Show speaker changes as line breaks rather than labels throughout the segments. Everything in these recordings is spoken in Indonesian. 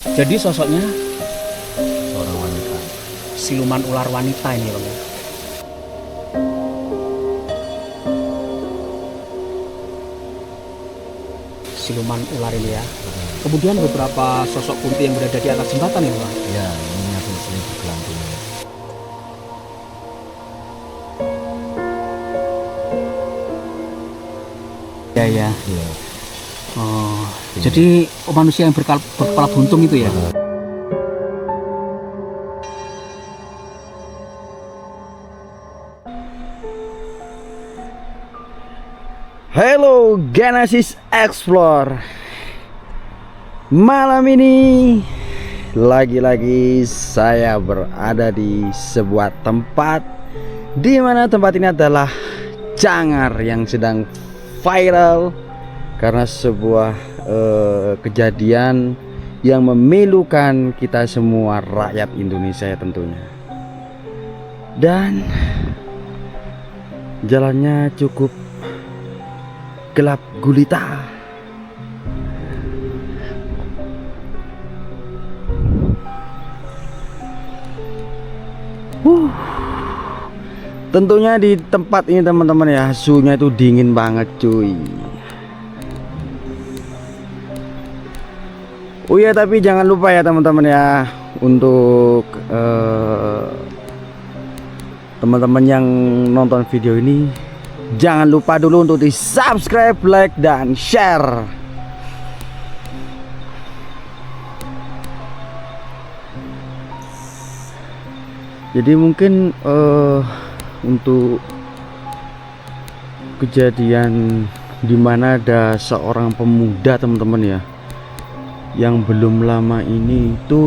Jadi sosoknya
seorang wanita.
siluman ular wanita ini Bang ya. Siluman ular ini ya. Kemudian beberapa sosok kunti yang berada di atas jembatan ini Bang.
Ya, ini aku sering bergelantungan.
Ya ya.
Iya.
Oh, jadi manusia yang berkepala buntung itu ya.
Hello Genesis Explore. Malam ini lagi-lagi saya berada di sebuah tempat di mana tempat ini adalah Cangar yang sedang viral karena sebuah kejadian yang memilukan kita semua rakyat Indonesia ya tentunya. Dan jalannya cukup gelap gulita. Tentunya di tempat ini teman-teman ya, suhunya itu dingin banget cuy. Oh iya, tapi jangan lupa ya teman-teman ya, untuk teman-teman yang nonton video ini, jangan lupa dulu untuk di subscribe, like, dan share. Jadi mungkin untuk kejadian dimana ada seorang pemuda teman-teman ya, yang belum lama ini itu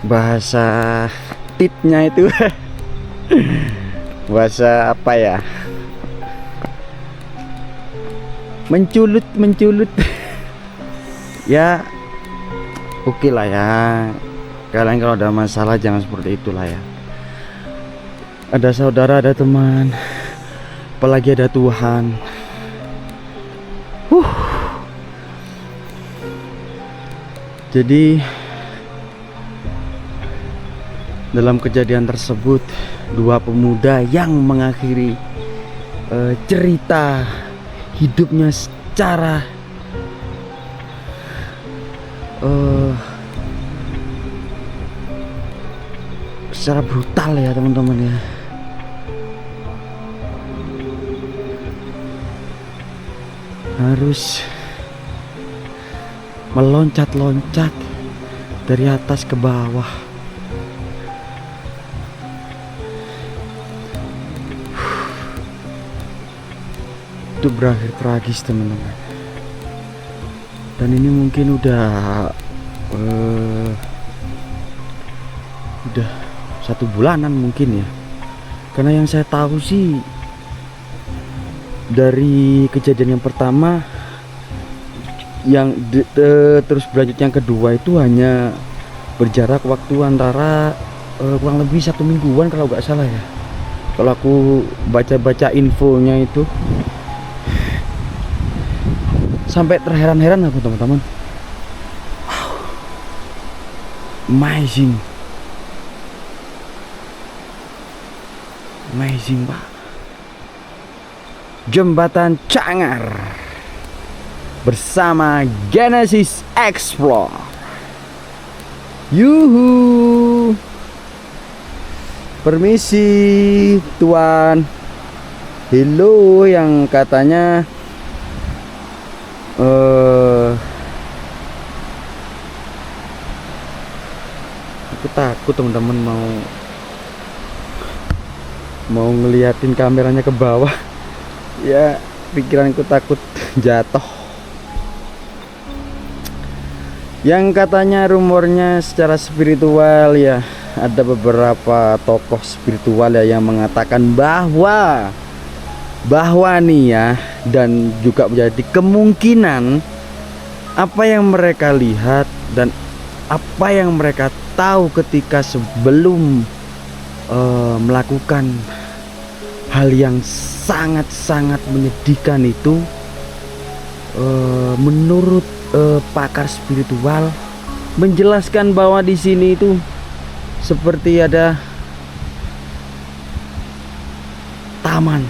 bahasa tipnya itu bahasa apa ya, menculut ya. Oke lah ya, kalian kalau ada masalah jangan seperti itulah ya. Ada saudara, ada teman, apalagi ada Tuhan. Jadi dalam kejadian tersebut, dua pemuda yang mengakhiri cerita hidupnya secara brutal ya teman-teman ya. Harus meloncat-loncat dari atas ke bawah. Itu berakhir tragis teman-teman. Dan ini mungkin udah 1 bulanan mungkin ya, karena yang saya tahu sih dari kejadian yang pertama yang terus berlanjut yang kedua itu hanya berjarak waktu antara kurang lebih 1 mingguan kalau nggak salah ya, kalau aku baca-baca infonya itu. Sampai terheran-heran aku teman-teman. Wow, amazing Pak. Jembatan Cangar bersama Genesis Explore. Yuhu. Permisi Tuan. Hello, yang katanya aku takut teman-teman mau ngeliatin kameranya ke bawah ya, pikiranku takut jatuh. Yang katanya rumornya secara spiritual ya, ada beberapa tokoh spiritual ya yang mengatakan bahwa nih ya, dan juga menjadi kemungkinan apa yang mereka lihat dan apa yang mereka tahu ketika sebelum melakukan hal yang sangat-sangat menyedihkan itu menurut pakar spiritual menjelaskan bahwa di sini itu seperti ada taman.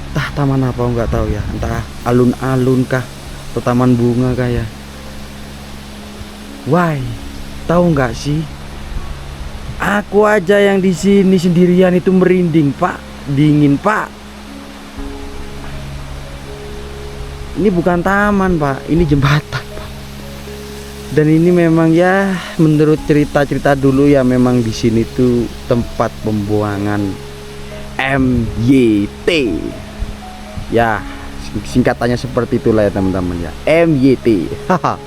Entah taman apa nggak tahu ya, entah alun-alun kah atau taman bunga kah ya. Why? Tahu nggak sih? Aku aja yang di sini sendirian itu merinding, Pak. Dingin, Pak. Ini bukan taman, Pak. Ini jembatan, Pak. Dan ini memang ya menurut cerita-cerita dulu ya memang di sini tuh tempat pembuangan MYT. Ya, singkatannya seperti itulah ya teman-teman ya. MYT. Haha.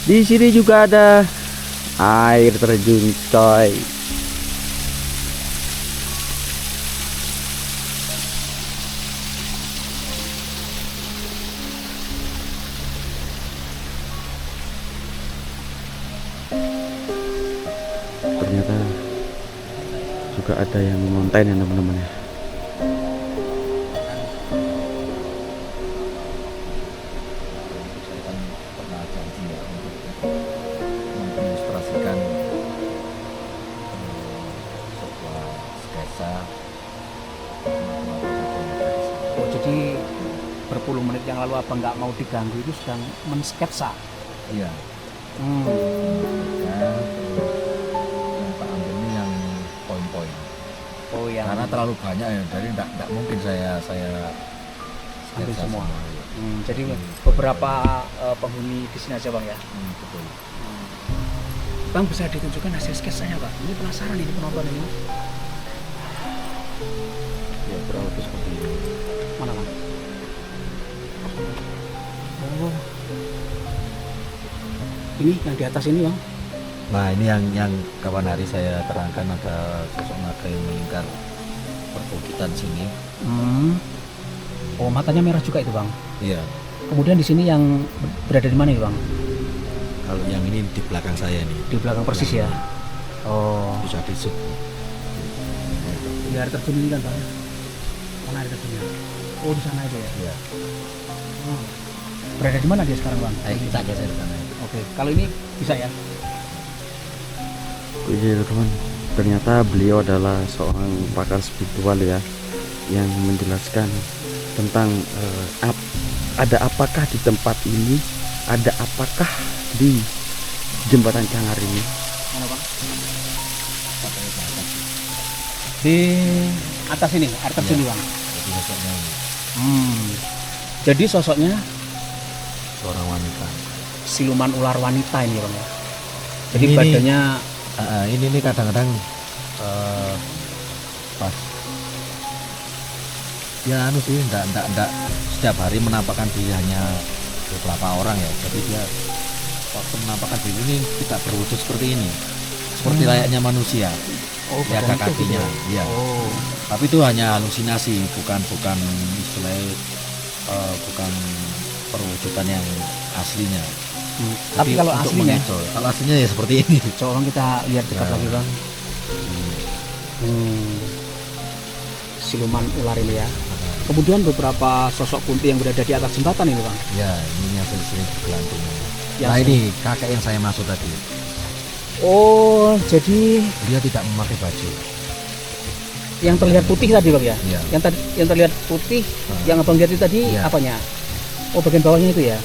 Di sini juga ada air terjun, coy. Ternyata juga ada yang ngonten ya teman-teman ya.
Saya kan pernah janji ya untuk mengilustrasikan sebuah sketsa
Oh, jadi berpuluh menit yang lalu abang nggak mau diganggu itu sedang mensketsa.
iya.
Hmm.
Ya, yang tak ambil ini yang poin-poin
Oh ya.
karena terlalu banyak ya, jadi tidak mungkin saya
Ambil
sketsa
semua.
ya.
Jadi beberapa penghuni di sini aja bang ya.
Betul.
Bang bisa ditunjukkan hasil sketsanya pak. Ini penasaran ini penonton ini.
Ya kurang lebih seperti ini.
Mana bang? Oh. Ini yang di atas ini bang.
Nah ini yang kapan hari saya terangkan, ada sosok naga yang melingkar perbukitan sini.
Oh matanya merah juga itu bang.
Iya.
Kemudian di sini yang berada di mana ya bang?
Kalau yang ini di belakang saya nih.
Di belakang persis ya. Oh.
Bisa disub.
Di air terjun ini kan bang? Mana air terjunnya? Oh di sana itu ya.
Iya.
Oh. Berada di mana dia sekarang bang?
Ayo kita geser ke sana.
Oke. Kalau ini bisa ya?
Iya teman, ternyata beliau adalah seorang pakar spiritual ya, yang menjelaskan tentang ada apakah di tempat ini, ada apakah di jembatan Cangar ini.
Mana bang? Di atas ini air terjun
Ya.
bang.
Jadi sosoknya ini,
Jadi sosoknya
seorang wanita.
siluman ular wanita ini bang ya. Jadi
Ini-
badannya
Ini nih kadang-kadang pas ya anu sih, enggak setiap hari menampakkan diri hanya beberapa orang ya. Jadi dia waktu menampakkan diri ini tidak berwujud seperti ini, seperti layaknya manusia.
oh
Ya
badan itu
kakinya,
gitu
iya.
Oh.
Tapi itu hanya halusinasi, bukan istilahnya bukan perwujudan yang aslinya.
Tapi kalau
untuk
aslinya,
mengecoh, kalau aslinya ya seperti ini.
coba bang kita lihat dekat
Nah.
lagi bang. Siluman ular ini ya. Kemudian beberapa sosok kunti yang berada di atas jembatan ini bang.
Ya, ini yang sering bergelantung.
Yang
Nah ini kakek yang saya maksud tadi,
Oh jadi
dia tidak memakai baju.
yang terlihat putih tadi bang ya.
Iya.
Yang terlihat putih, yang abang lihat itu tadi
Iya.
apanya? Oh bagian bawahnya itu ya.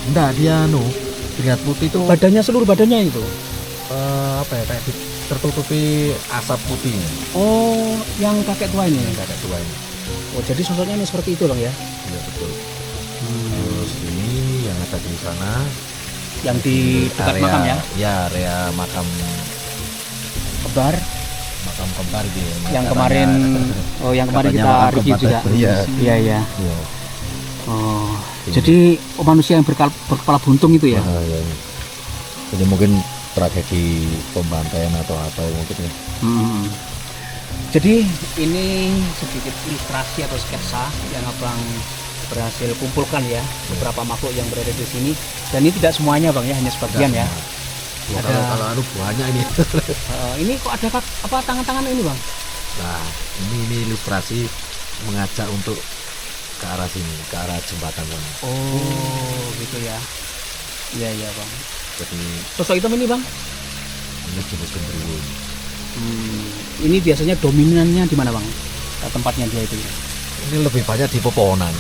Enggak, dia terlihat putih itu
Badannya seluruh badannya itu.
apa ya, kayak tertutupi asap putih.
Oh yang kakek tua ini.
Kakek tua ini.
Oh jadi sosoknya ini seperti itu bang ya.
Iya betul. Terus ini yang ada di sana,
Yang di dekat
area,
makam ya.
Ya, area makam
Kebar.
kembar gitu.
Yang
Katanya-
kemarin yang kemarin
katanya
kita
makam
review
kembar
juga.
tadi. Iya.
Iya iya.
Iya.
Oh jadi manusia yang berkepala buntung itu ya.
Ah, iya. Jadi mungkin tragedi pembantaian atau apa ya, mungkin ya.
Hmm. Jadi ini sedikit ilustrasi atau sketsa yang abang berhasil kumpulkan ya beberapa makhluk yang berada di sini. Dan ini tidak semuanya bang ya, hanya sebagian ya.
Ya,
Ada-
kalau anu banyak ini.
Ini kok ada apa tangan-tangan ini bang?
Nah, ini ilustrasi mengajak untuk ke arah sini, ke arah jembatan sana.
Oh gitu ya. Iya iya bang.
Jadi
Sosok hitam ini bang?
ini jenis genderuwo.
Ini biasanya dominannya di mana bang? Tempatnya dia itu.
Ini lebih banyak di pepohonan.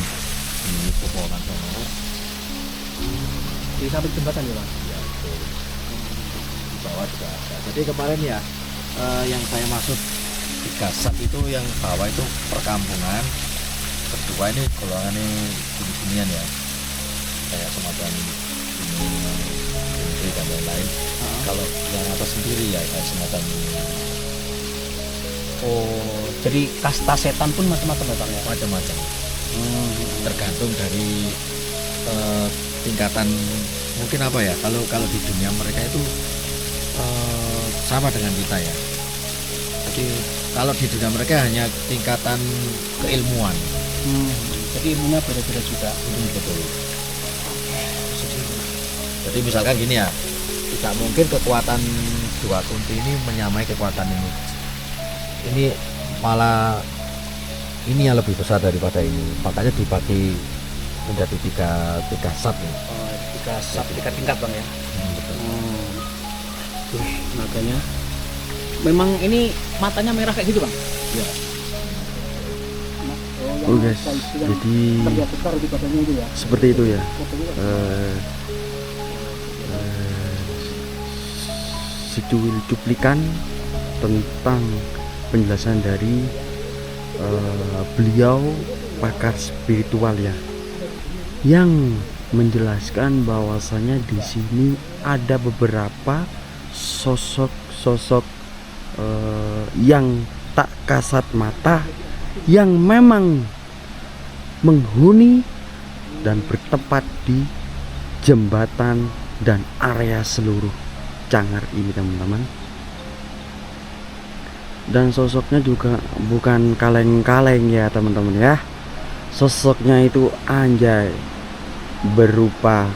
Di pepohonan sana.
Di samping jembatan ya bang?
Ya, betul. Di bawah juga ada. Jadi kemarin ya yang saya maksud di Gasat itu yang bawah itu perkampungan. Kedua ini golongannya gini-ginian ya. Kayak semacam ini country dan lain-lain. Kalau yang atas sendiri ya kayak semacam
Oh, jadi kasta setan pun macam-macam ya bang ya?
macam-macam. Tergantung dari tingkatan mungkin apa ya, kalau di dunia mereka itu sama dengan kita ya. Jadi kalau di dunia mereka hanya tingkatan keilmuan.
Jadi ilmunya beda-beda juga.
Betul. Jadi misalkan gini ya, tidak mungkin kekuatan dua kunti ini menyamai kekuatan ini. Ini malah ini yang lebih besar daripada ini, makanya dibagi menjadi tiga sat nih.
Oh, tiga tingkat bang ya?
Betul.
Tuh, naganya. Memang ini matanya merah kayak gitu bang?
Ya.
Oh guys, jadi
terlihat besar di badannya itu ya?
seperti itu ya. Secuil cuplikan tentang penjelasan dari beliau pakar spiritual ya, yang menjelaskan bahwasanya di sini ada beberapa sosok-sosok yang tak kasat mata yang memang menghuni dan bertempat di jembatan dan area seluruh Cangar ini teman-teman. Dan sosoknya juga bukan kaleng-kaleng ya teman-teman ya. Sosoknya itu anjay, berupa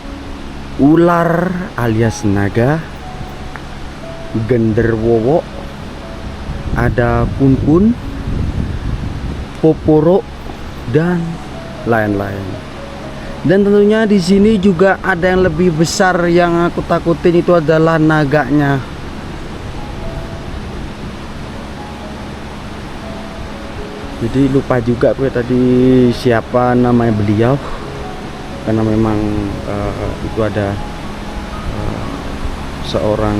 ular alias naga, genderwowo, ada kun-kun, poporo, dan lain-lain. Dan tentunya di sini juga ada yang lebih besar yang aku takutin, itu adalah naganya. Jadi lupa juga gue tadi siapa namanya beliau, karena memang itu ada seorang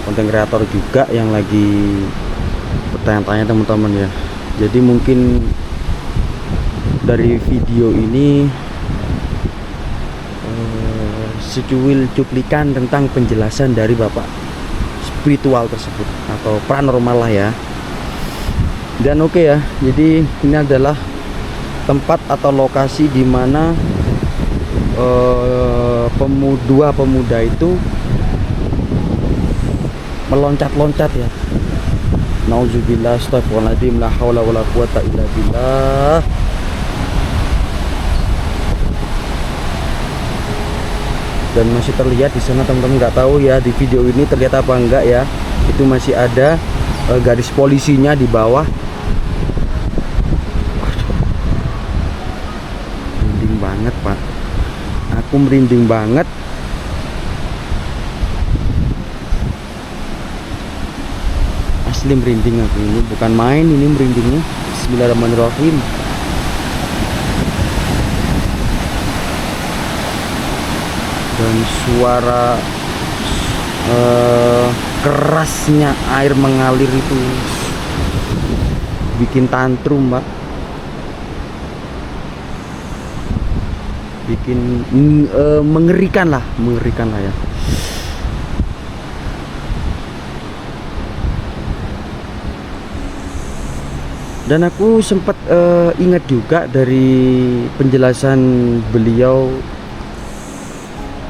konten kreator juga yang lagi bertanya-tanya teman-teman ya. Jadi mungkin dari video ini secuil cuplikan tentang penjelasan dari bapak spiritual tersebut atau paranormal lah ya. Dan oke ya, jadi ini adalah tempat atau lokasi di mana dua pemuda itu meloncat-loncat ya. Nauzubillah, astagfirullahaladzim, la haula wala quwata illa billah. Dan masih terlihat di sana teman-teman, nggak tahu ya di video ini terlihat apa enggak ya, itu masih ada garis polisinya di bawah. Merinding banget pak, aku merinding banget. Asli merinding aku, ini bukan main, ini merindingnya. Bismillahirrahmanirrahim. Dan suara kerasnya air mengalir itu bikin tantrum mbak, bikin mengerikan lah ya. Dan aku sempat ingat juga dari penjelasan beliau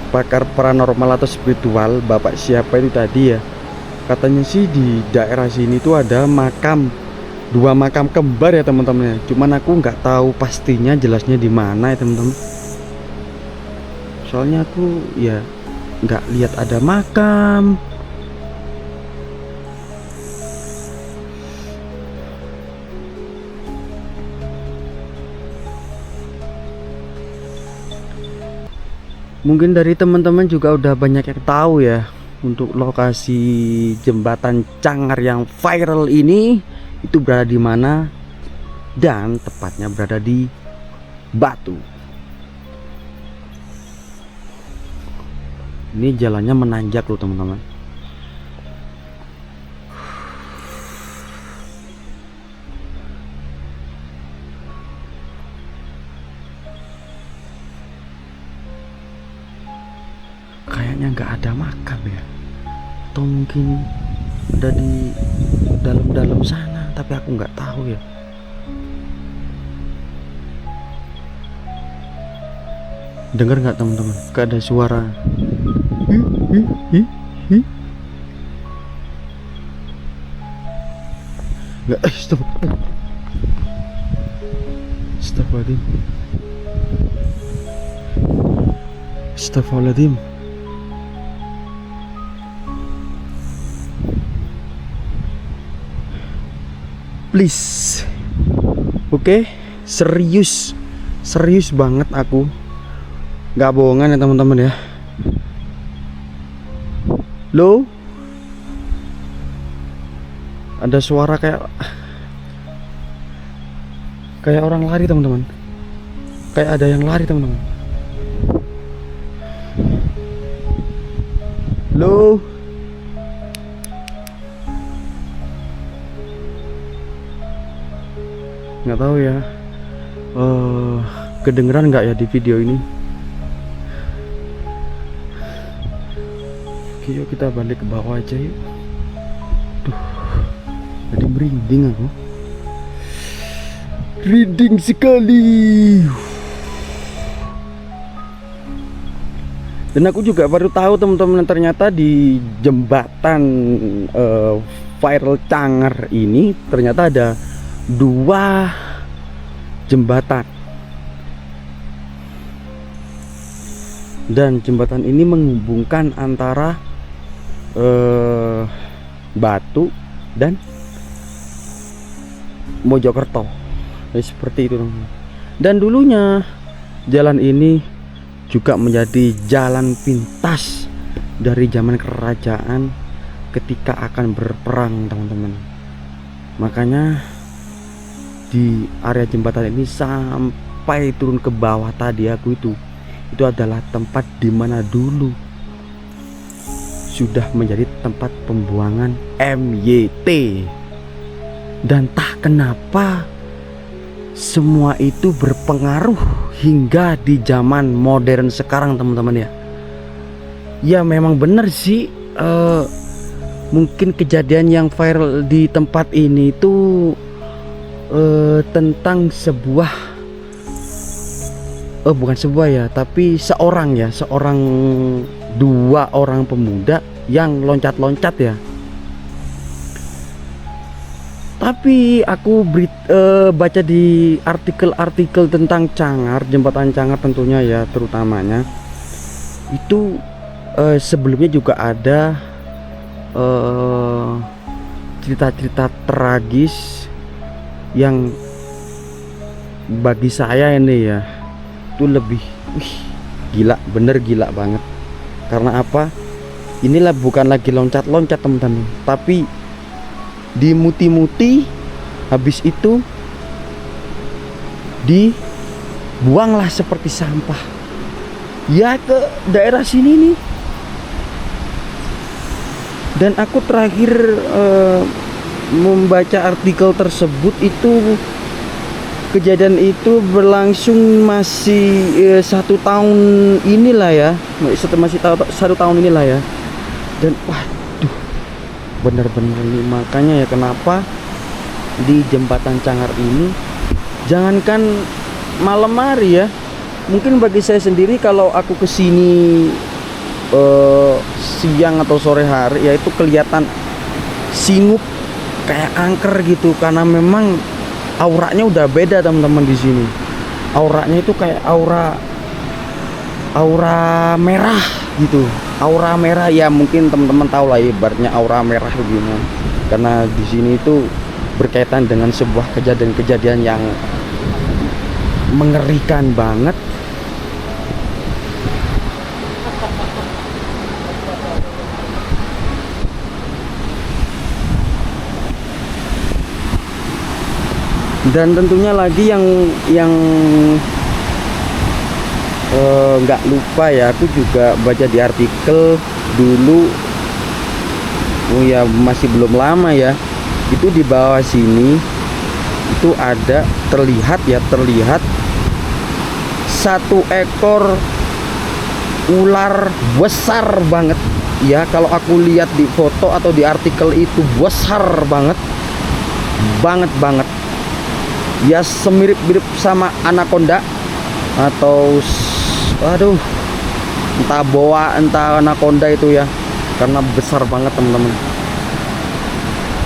pakar paranormal atau spiritual, bapak siapa itu tadi ya, katanya sih di daerah sini tuh ada makam dua makam kembar ya teman-teman ya. Cuman aku nggak tahu pastinya jelasnya di mana ya teman-teman. Soalnya aku ya nggak lihat ada makam. Mungkin dari teman-teman juga udah banyak yang tahu ya untuk lokasi jembatan Cangar yang viral ini itu berada di mana, dan tepatnya berada di Batu. Ini jalannya menanjak loh teman-teman. Kayaknya nggak ada makam ya, atau mungkin ada di dalam-dalam sana, tapi aku nggak tahu ya. Dengar nggak teman-teman? Gak ada suara. Nggak. Stop. Astagfirullahaladzim. Astagfirullahaladzim. Please. Oke, serius banget aku, nggak bohongan ya teman-teman ya. Lo ada suara kayak orang lari teman-teman, kayak ada yang lari teman-teman. Lo nggak tahu ya, kedengeran nggak ya di video ini. Oke, yuk kita balik ke bawah aja yuk. Duh, jadi merinding aku, merinding sekali. Dan aku juga baru tahu teman-teman, ternyata di jembatan viral Cangar ini ternyata ada dua jembatan, dan jembatan ini menghubungkan antara Batu dan Mojokerto. Jadi seperti itu teman-teman. Dan dulunya jalan ini juga menjadi jalan pintas dari zaman kerajaan ketika akan berperang teman-teman. Makanya di area jembatan ini sampai turun ke bawah tadi aku itu adalah tempat dimana dulu sudah menjadi tempat pembuangan MYT. Dan tak kenapa semua itu berpengaruh hingga di zaman modern sekarang teman-teman ya. Ya memang benar sih, mungkin kejadian yang viral di tempat ini itu tentang sebuah bukan sebuah ya, tapi seorang dua orang pemuda yang loncat-loncat ya. Tapi aku baca di artikel-artikel tentang Cangar, jembatan Cangar tentunya ya, terutamanya itu sebelumnya juga ada cerita-cerita tragis yang bagi saya ini ya itu lebih gila, bener gila banget. Karena apa? Inilah bukan lagi loncat-loncat teman-teman, tapi dimuti-muti, habis itu dibuanglah seperti sampah ya ke daerah sini nih. Dan aku terakhir membaca artikel tersebut itu kejadian itu berlangsung masih 1 tahun inilah ya, masih 1 tahun inilah ya. Dan waduh, bener-bener nih, makanya ya kenapa di jembatan Cangar ini jangankan malam hari ya, mungkin bagi saya sendiri kalau aku kesini siang atau sore hari ya itu kelihatan singup kayak angker gitu, karena memang auranya udah beda teman-teman di sini. Auranya itu kayak aura merah gitu. Aura merah ya, mungkin teman-teman tahu lah ibaratnya aura merah begini. Karena di sini itu berkaitan dengan sebuah kejadian-kejadian yang mengerikan banget. Dan tentunya lagi yang nggak lupa ya, aku juga baca di artikel dulu, oh ya masih belum lama ya, itu di bawah sini itu ada terlihat satu ekor ular besar banget ya. Kalau aku lihat di foto atau di artikel itu besar banget ya, semirip-mirip sama anaconda atau aduh, entah boa entah anaconda itu ya, karena besar banget teman-teman.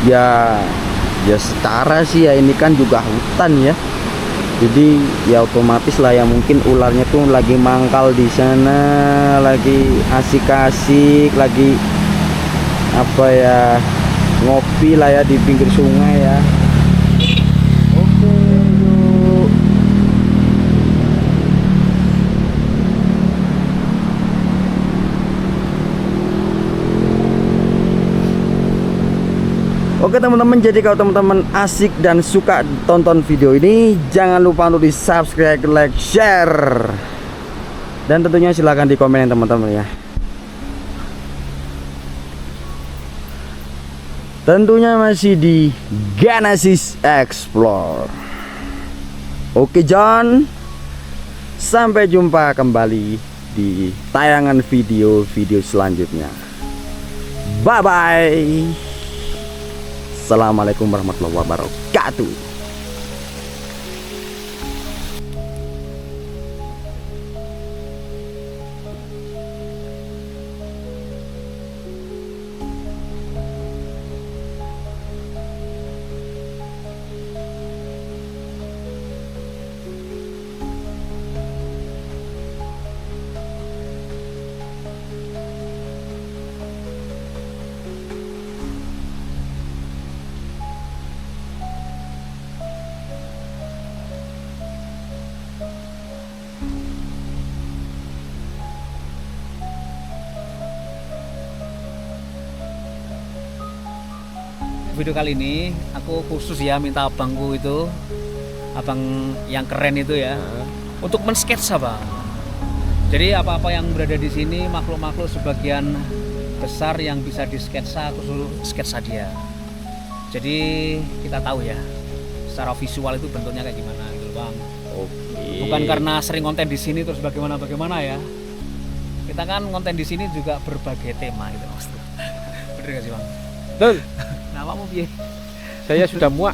Ya secara sih ya ini kan juga hutan ya, jadi ya otomatis lah ya, mungkin ularnya tuh lagi mangkal di sana, lagi asik-asik, lagi apa ya, ngopi lah ya di pinggir sungai ya. Oke, yuk. Oke teman-teman, jadi kalau teman-teman asik dan suka tonton video ini, jangan lupa untuk di subscribe, like, share, dan tentunya silahkan di komen teman-teman ya. Tentunya masih di Genesis Explore. Oke John, sampai jumpa kembali di tayangan video selanjutnya. Bye bye. Assalamualaikum warahmatullahi wabarakatuh.
Video kali ini aku khusus ya minta abangku itu, abang yang keren itu ya, untuk mensketsa bang. Jadi apa-apa yang berada di sini, makhluk-makhluk sebagian besar yang bisa disketsa, aku suruh sketsa dia. Jadi kita tahu ya, secara visual itu bentuknya kayak gimana gitu bang.
Oke.
Bukan karena sering konten di sini terus bagaimana ya. Kita kan konten di sini juga berbagai tema gitu maksudnya. Bener gak sih bang?
Betul.
Nah, kamu piye?
Saya sudah muak.